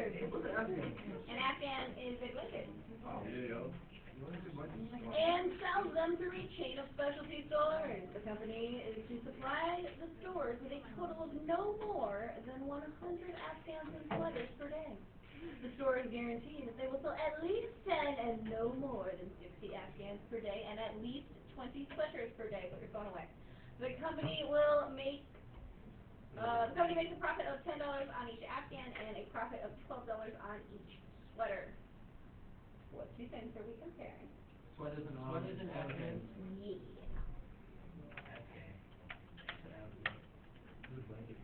colored. What's an Afghan? An Afghan is a blanket. Oh. Yeah. And sells them through a chain of specialty stores. The company is to supply the stores with a total of no more than 100 Afghans and sweaters per day. The store is guaranteed that they will sell at least 10 and no more than 60 Afghans per day and at least 20 sweaters per day. Put your phone away. The company makes a profit of $10 on each Afghan and a profit of $12 on each sweater. What two things are we comparing? Sweaters and Afghans. Yeah. Afghan. Good blanket.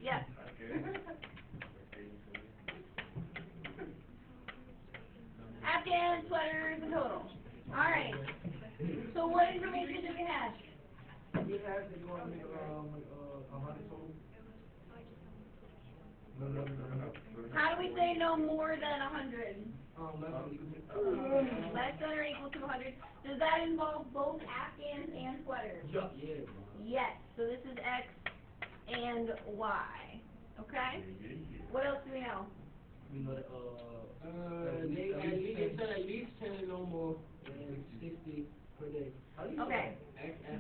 Yes. Afghan sweaters in total. Alright. So what information do we have? We have that you want to make 100 total? No. How do we say no more than 100? Less than or equal to 100. Does that involve both Afghans and sweaters? Yeah. Yes. So this is X and Y. Okay? What else do we know? We know that, they said at least 10 and no more than 60 per day. Okay.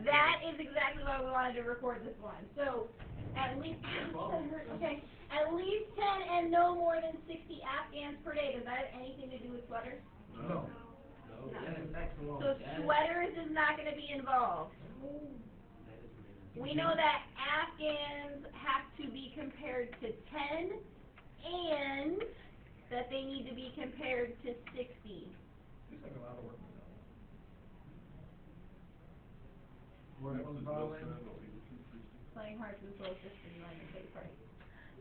That is exactly why we wanted to record this one. So, at least, okay, at least 10 and no more than 60 Afghans per day. Does that have anything to do with sweaters? No. So sweaters is not going to be involved. We know that Afghans have to be compared to 10 and that they need to be compared to 60. It's like a lot of work. Playing hard to the soul system, you want to take part.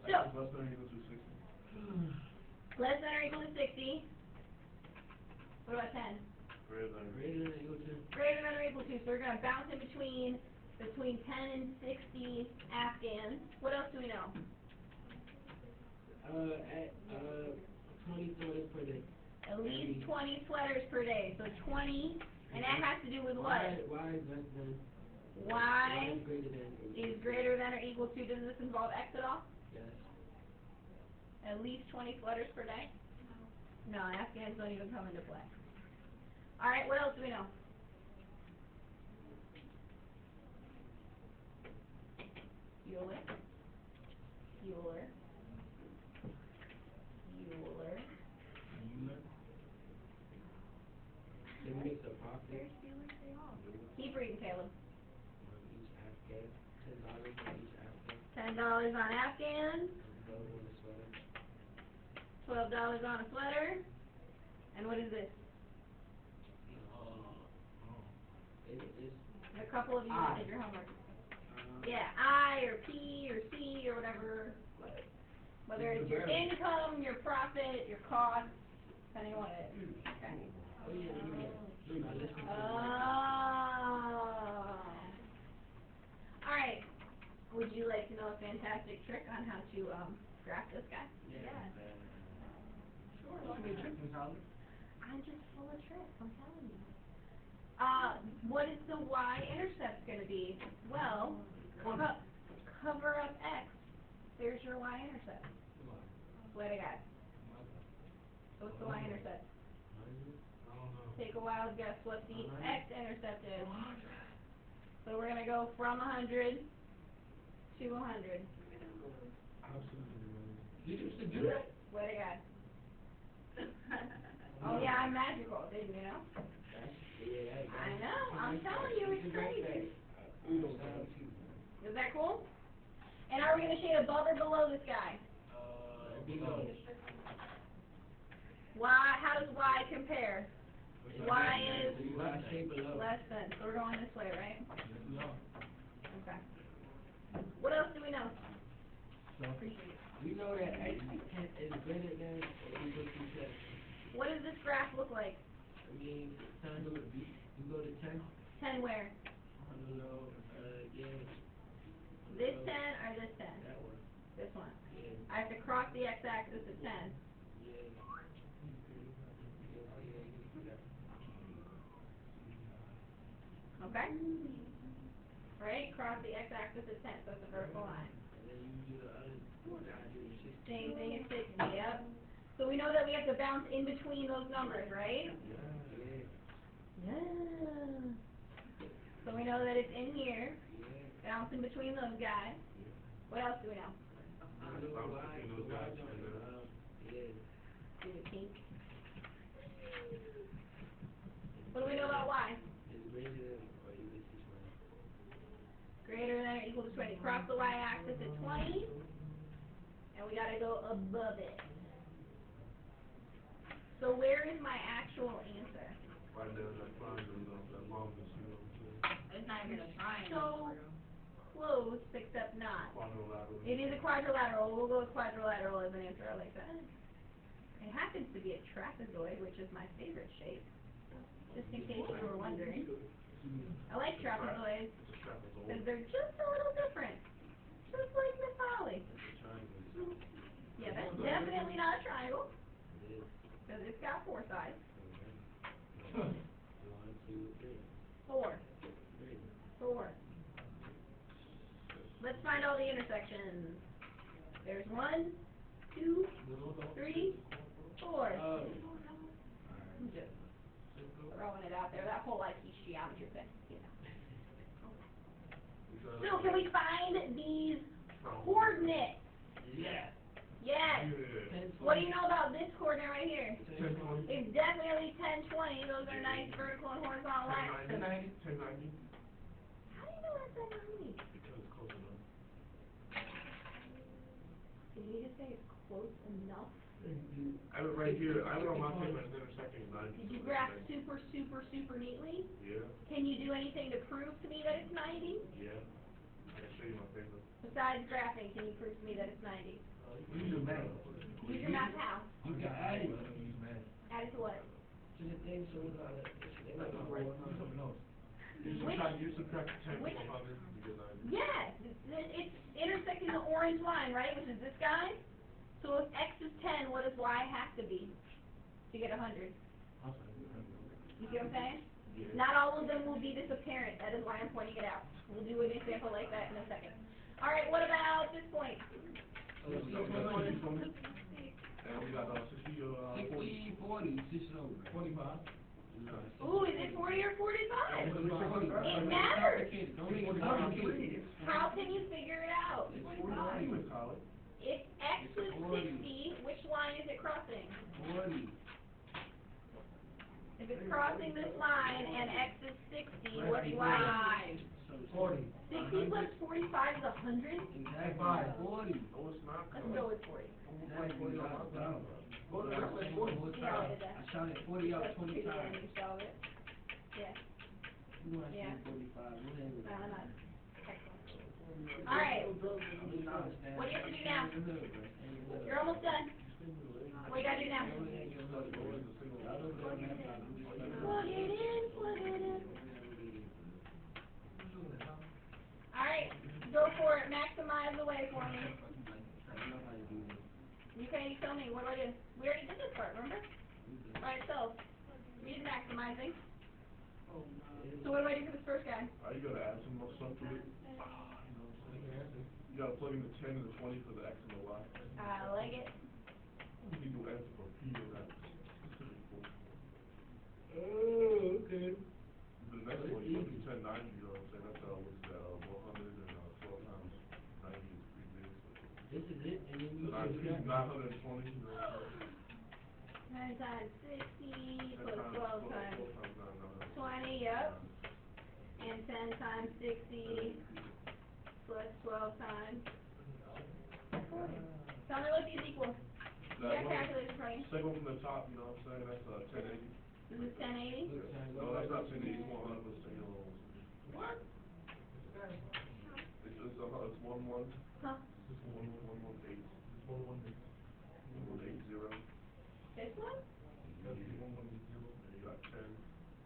Less So, than or equal to 60. less than or equal to 60. What about 10? Greater than or equal to. Greater than or equal to. So we're going to bounce in between 10 and 60 Afghans. What else do we know? At 20 sweaters per day. At least 20 sweaters per day. So 20, and that has to do with what? Y is less than. Y is greater than. is greater than or equal to. Does this involve X at all? Yes. At least 20 sweaters per day? No, Afghans don't even come into play. Alright, what else do we know? Bueller. They make the profit. Keep reading, Caleb. On each Afghan. $10 on each Afghan. $10 on Afghans. $12 on a sweater. And what is this? A couple of you that did your homework. Yeah, I or P or C or whatever. Whether it's your income, your profit, your cost, depending on what it is. Okay. Oh. Alright. Would you like to know a fantastic trick on how to graph this guy? Yeah. Sure. I'm just full of tricks, I'm telling you. What is the y-intercept going to be? Well, cover up x. There's your y-intercept. Swear to God. What's the y-intercept? Take a wild guess what the x-intercept is. So we're going to go from 100 to 100. You used to do that? Swear to God. Oh yeah, I'm magical, didn't you know? I know, I'm telling you, it's crazy. Is that cool? And are we going to shade above or below this guy? Below. Y, how does y compare? Y is less than, so we're going this way, right? Okay. What else do we know? We know that x is greater than or equal to 10. What does this graph look like? I mean, 10 to you go to 10. 10 where? I don't know, yeah. This 10 or this 10? That one. This one. Yeah. I have to cross the x-axis at 10. Yeah. Okay? right? Cross the x-axis at 10, so it's a vertical line. And then you do the other, I do 60. Same thing as 60, yep. So we know that we have to bounce in between those numbers, right? Yeah. Yeah. So we know that it's in here, bounce in between those guys. What else do we know? Is it pink? What do we know about y? It's greater than or equal to 20. Greater than or equal to 20. Cross the y-axis at 20, and we gotta go above it. So where is my actual answer? Right there, that triangle, that long, It's not even a triangle. So close, except not. quadrilateral. It is a quadrilateral. We'll go with quadrilateral as an answer. I like that. It happens to be a trapezoid, which is my favorite shape. Just in case you were wondering. I like trapezoids It's a trapezoid. because they're just a little different. Just like Miss Holly. Yeah, that's definitely not a triangle It is. because it's got 4 sides. 1, 2, 3. 4. 3. 4. Let's find all the intersections. There's 1, 2, 3, 4. I'm just throwing it out there. That whole like geometry thing, you know. So can we find these coordinates? Yeah. Yes. What do you know about this coordinate right here? 10, 20. It's definitely 10, 20. Those are nice vertical and horizontal lines. 1090. How do you know that's 1090? Because it's close enough. Did he just say it's close enough? I have it right here, I have it on my paper, it's intersecting 90. Did you graph super, super, super neatly? Yeah, Can you do anything to prove to me that it's 90? yeah. I can show you my paper. Besides graphing, can you prove to me that it's 90? Use your math. Use your math how? You can add it Add it to what? to the thing so it's not something else. You subtract 10 Which- from 100, you get 90. Yes, it's intersecting the orange line, right, which is this guy? So if x is 10, what does y have to be to get 100? You see what I'm saying? Yeah. Not all of them will be this apparent, that is why I'm pointing it out. We'll do an example like that in a second. Alright, what about this point? We got 60, 20. And we got 60, 40. 40, 25. Ooh, is it 40 or 45? It matters. How can you figure it out? If x is 60, which line is it crossing? 40. If it's crossing this line and x is 60, what's y? 40. 60 plus 45 is 100? Exactly. 40. No, it's not. Let's go with 40. Go to the next one. I shouted 40 out That's 20 pretty times. good, you solve it. Yeah. You want to Yeah. say 45. Whatever. No, no. Excellent. Alright, what do you have to do now? You're almost done. What do you gotta do now? Plug it in, plug it in. Alright, go for it. Maximize the way for me. You can tell me, what do I do? We already did this part, remember? By itself. We did maximizing. So what do I do for this first guy? You gotta add some more stuff to it. You gotta plug in the 10 and the 20 for the X and the Y. I like it. You can do X for P and that. Oh, okay. The next one, you put the 1090, you know what I'm saying? That's, what's that, 100 and, 12 times 90 is pretty big. This is it, and then you So 920, you know what I'm saying? 9 times 60 10 plus 12 times 900. 20, yep. And 10 times 60 plus 12 times 40. Tell me what these equal. You got a calculator for me. Second one from the top, you know what I'm saying? That's 1080. This is 1080. No, that's not 1080. It's 100 plus 10 yellow. What? It's 1 1. Huh? It's 1 1 1 8. It's 1 1 8. 1 8 0. This one? And you got 10.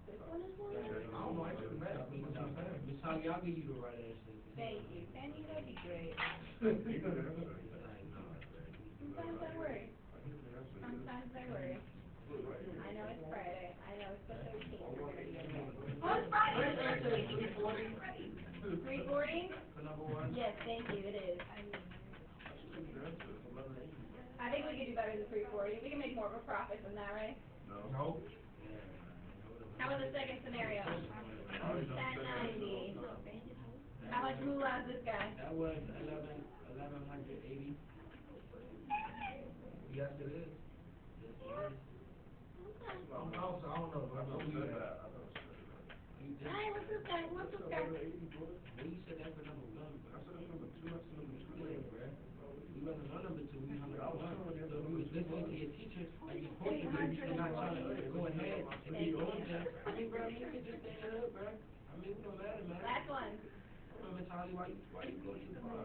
This one is 1? I don't know, I took the math. Miss Holly, I'll give you the right answer. Thank you. Penny, that'd be great. You got the answer. Sometimes I worry. Sometimes I worry. I know it's Friday. I know it's the 13th. We're gonna be okay. Oh, it's Friday the 13th. free forwarding? For number one? Yes, thank you, it is. I think we could do better than free forwarding. We can make more of a profit than that, right? No. How about the second scenario? That 90. How much moolah is this guy? That was 1180. Yes, it is. I don't know, but Don't say that. I don't say you did. Alright, what's this guy? What's this guy? that. Well, you said that for number one. I said that's number two, that's number two. Yeah, bruh. We wasn't on number two, we hung on one. So we was listening to your teacher, like you're supposed to be, and not trying to go ahead and be on them. I mean, bro, you can just stand it up, bro. I mean, it don't matter, man. Last one. Mentally, why you go too far?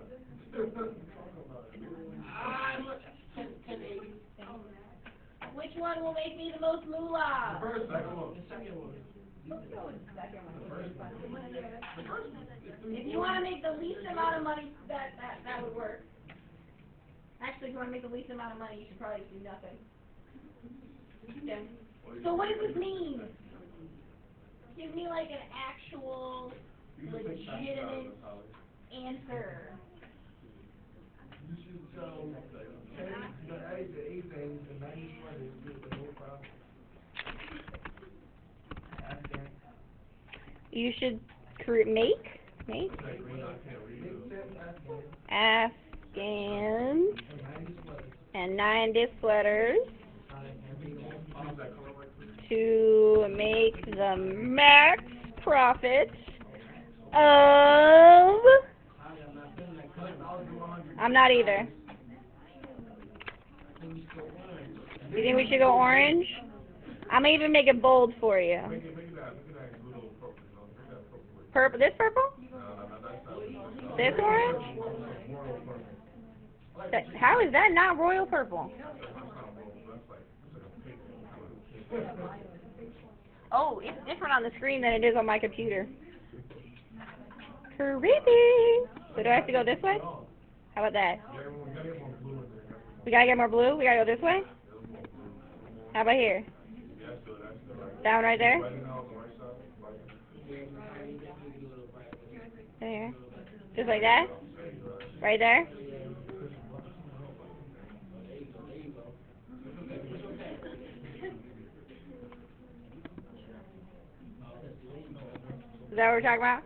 Talk about it. Look, 1080. Which one will make me the most moolah? First, second one. The second one. Let's go with the second one. The first one. If you want to make the least amount of money, that would work. Actually, if you want to make the least amount of money, you should probably do nothing. Yeah. So what does this mean? Give me like an actual, You just take legitimate 90,000, Holly. answer. You should show, the eight things, the 91 is good, but no problem. Afghan. You should make Say green, I can't read Big it. tip, Afghan. Afghans And 90 sweaters. and 90 sweaters And be on. Use that color right quick. to make the max profit of... I'm not feeling that color. I was 100. I'm not either. I think we should go orange. You think we should go orange? I'm gonna even make it bold for you. Make it that little purple, you know, make that purple. with- Purple. This purple? No, that's not. This orange? Royal purple. How is that not royal purple? That's not royal, that's like a pink color. Oh, it's different on the screen than it is on my computer. Creepy. So do I have to go this way? How about that? Gotta get more blue in there. We gotta get more blue? We gotta go this way? How about here? Yeah, that's good, that's good. Right. That one right there? Right now on the right side, right. There. Just like that? Right there? Is that what we're talking about?